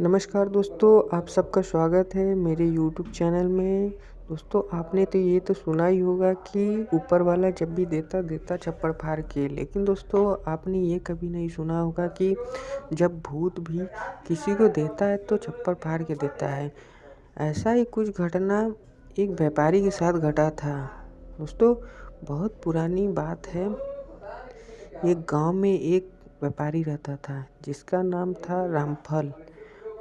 नमस्कार दोस्तों, आप सबका स्वागत है मेरे यूट्यूब चैनल में। दोस्तों, आपने तो ये तो सुना ही होगा कि ऊपर वाला जब भी देता देता छप्पड़ फाड़ के। लेकिन दोस्तों, आपने ये कभी नहीं सुना होगा कि जब भूत भी किसी को देता है तो छप्पड़ फाड़ के देता है। ऐसा ही कुछ घटना एक व्यापारी के साथ घटा था। दोस्तों, बहुत पुरानी बात है। एक गांव में एक व्यापारी रहता था जिसका नाम था रामफल।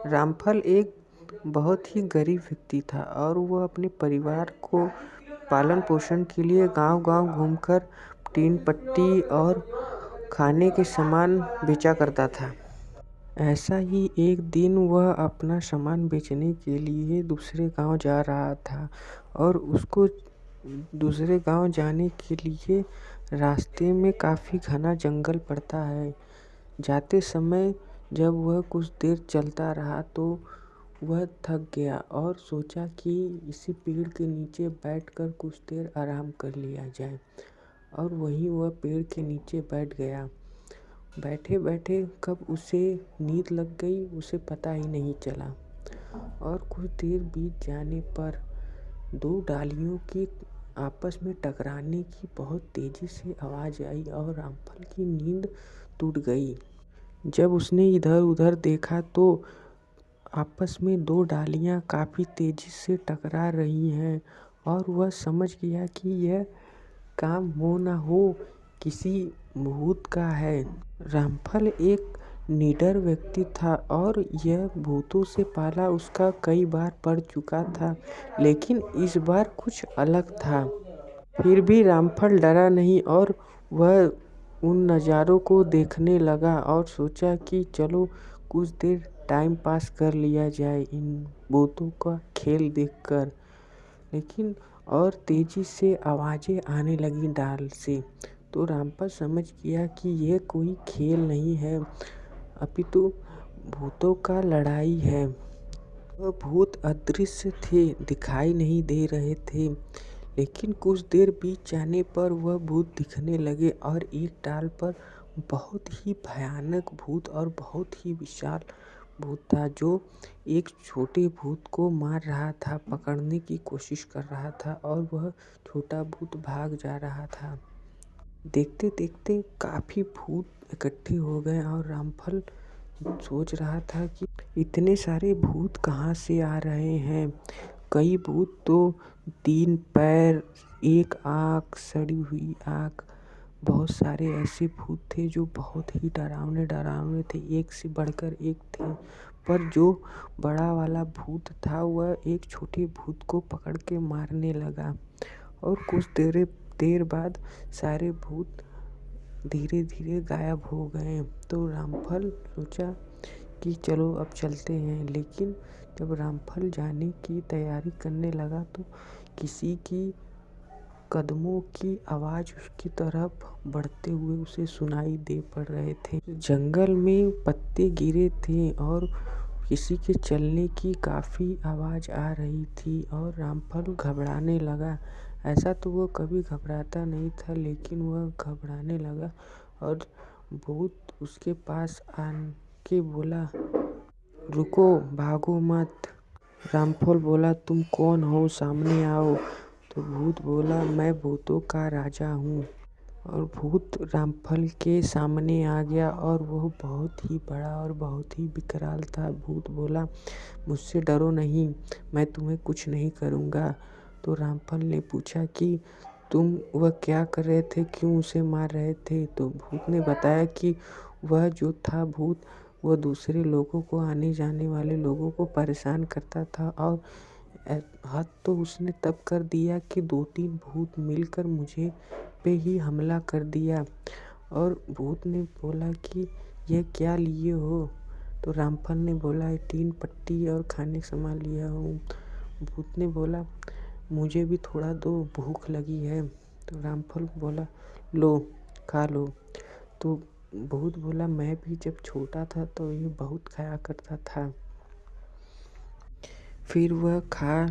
रामफल एक बहुत ही गरीब व्यक्ति था और वह अपने परिवार को पालन पोषण के लिए गांव-गांव घूमकर टीन पट्टी और खाने के सामान बेचा करता था। ऐसा ही एक दिन वह अपना सामान बेचने के लिए दूसरे गांव जा रहा था और उसको दूसरे गांव जाने के लिए रास्ते में काफ़ी घना जंगल पड़ता है। जाते समय जब वह कुछ देर चलता रहा तो वह थक गया और सोचा कि इसी पेड़ के नीचे बैठकर कुछ देर आराम कर लिया जाए। और वहीं वह पेड़ के नीचे बैठ गया। बैठे-बैठे कब उसे नींद लग गई उसे पता ही नहीं चला। और कुछ देर बीत जाने पर दो डालियों की आपस में टकराने की बहुत तेज़ी से आवाज़ आई और रामफल की नींद टूट गई। जब उसने इधर-उधर देखा तो आपस में दो डालियाँ काफ़ी तेज़ी से टकरा रही हैं और वह समझ गया कि यह काम हो न हो किसी भूत का है। रामफल एक निडर व्यक्ति था और यह भूतों से पाला उसका कई बार पड़ चुका था, लेकिन इस बार कुछ अलग था। फिर भी रामफल डरा नहीं और वह उन नज़ारों को देखने लगा और सोचा कि चलो कुछ देर टाइम पास कर लिया जाए इन भूतों का खेल देखकर। लेकिन और तेज़ी से आवाज़ें आने लगी डाल से। तो रामफल समझ गया कि यह कोई खेल नहीं है, अपितु भूतों का लड़ाई है। वह भूत अदृश्य थे, दिखाई नहीं दे रहे थे, लेकिन कुछ देर बीत जाने पर वह भूत दिखने लगे और एक डाल पर बहुत ही भयानक भूत और बहुत ही विशाल भूत था जो एक छोटे भूत को मार रहा था, पकड़ने की कोशिश कर रहा था और वह छोटा भूत भाग जा रहा था। देखते-देखते काफ़ी भूत इकट्ठे हो गए और रामफल सोच रहा था कि इतने सारे भूत कहाँ से आ रहे हैं। कई भूत तो 3 पैर, 1 आँख, सड़ी हुई आँख, बहुत सारे ऐसे भूत थे जो बहुत ही डरावने थे, एक से बढ़कर एक थे। पर जो बड़ा वाला भूत था वह एक छोटे भूत को पकड़ के मारने लगा और कुछ देर बाद सारे भूत धीरे-धीरे गायब हो गए। तो रामफल सोचा कि चलो अब चलते हैं, लेकिन जब रामफल जाने की तैयारी करने लगा तो किसी की कदमों की आवाज़ उसकी तरफ बढ़ते हुए उसे सुनाई दे पड़ रहे थे। जंगल में पत्ते गिरे थे और किसी के चलने की काफ़ी आवाज़ आ रही थी और रामफल घबराने लगा। ऐसा तो वो कभी घबराता नहीं था, लेकिन वह घबराने लगा और भूत उसके पास आके बोला, रुको, भागो मत। रामफल बोला, तुम कौन हो, सामने आओ। तो भूत बोला, मैं भूतों का राजा हूँ। और भूत रामफल के सामने आ गया और वह बहुत ही बड़ा और बहुत ही विकराल था। भूत बोला, मुझसे डरो नहीं, मैं तुम्हें कुछ नहीं करूँगा। तो रामफल ने पूछा कि तुम वह क्या कर रहे थे, क्यों उसे मार रहे थे? तो भूत ने बताया कि वह जो था भूत, वह दूसरे लोगों को, आने जाने वाले लोगों को परेशान करता था और हद तो उसने तब कर दिया कि 2-3 भूत मिलकर मुझे पे ही हमला कर दिया। और भूत ने बोला कि यह क्या लिए हो? तो रामफल ने बोला, टीन पट्टी और खाने का सामान लिया हूँ। भूत ने बोला, मुझे भी थोड़ा दो, भूख लगी है। तो रामफल बोला, लो, खा लो। तो भूत बोला, मैं भी जब छोटा था तो ये बहुत खाया करता था। फिर वह खा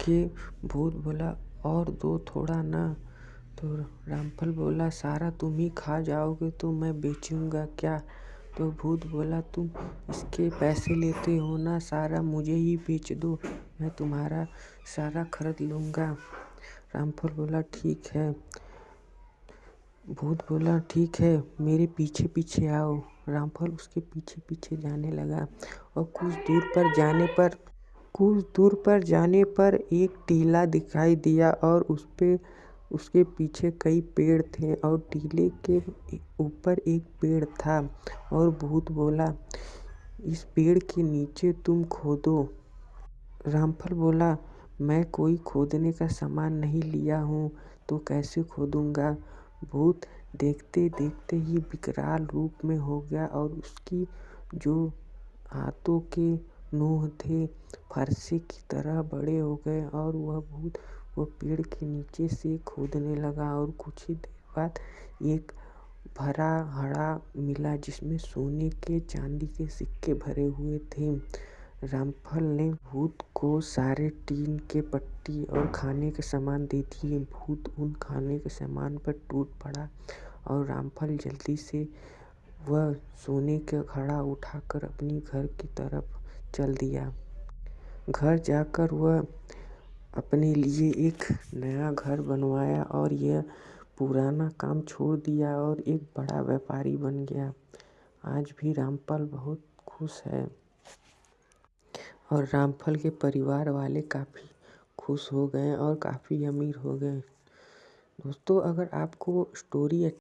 के भूत बोला, और दो थोड़ा ना। तो रामफल बोला, सारा तुम ही खा जाओगे तो मैं बेचूंगा क्या? तो भूत बोला तुम इसके पैसे लेते हो ना, सारा मुझे ही बेच दो, मैं तुम्हारा सारा खरीद लूँगा। रामफल बोला ठीक है। भूत बोला ठीक है, मेरे पीछे पीछे आओ। रामफल उसके पीछे पीछे जाने लगा और कुछ दूर पर जाने पर एक टीला दिखाई दिया और उसके पीछे कई पेड़ थे और टीले के ऊपर एक पेड़ था। और भूत बोला इस पेड़ के नीचे तुम खोदो। रामफल बोला मैं कोई खोदने का सामान नहीं लिया हूँ तो कैसे खोदूँगा। भूत देखते देखते ही विकराल रूप में हो गया और उसकी जो हाथों के नोह थे फरसे की तरह बड़े हो गए और वह भूत वो पेड़ के नीचे से खोदने लगा और कुछ ही देर बाद एक भरा हड़ा मिला जिसमें सोने के चांदी के सिक्के भरे हुए थे। रामफल ने भूत को सारे टीन के पट्टी और खाने के सामान दे दिए। भूत उन खाने के सामान पर टूट पड़ा और रामफल जल्दी से वह सोने का घड़ा उठाकर अपनी घर की तरफ चल दिया। घर जाकर वह अपने लिए एक नया घर बनवाया और यह पुराना काम छोड़ दिया और एक बड़ा व्यापारी बन गया। आज भी रामफल बहुत खुश है और रामफल के परिवार वाले काफ़ी खुश हो गए और काफ़ी अमीर हो गए। दोस्तों अगर आपको स्टोरी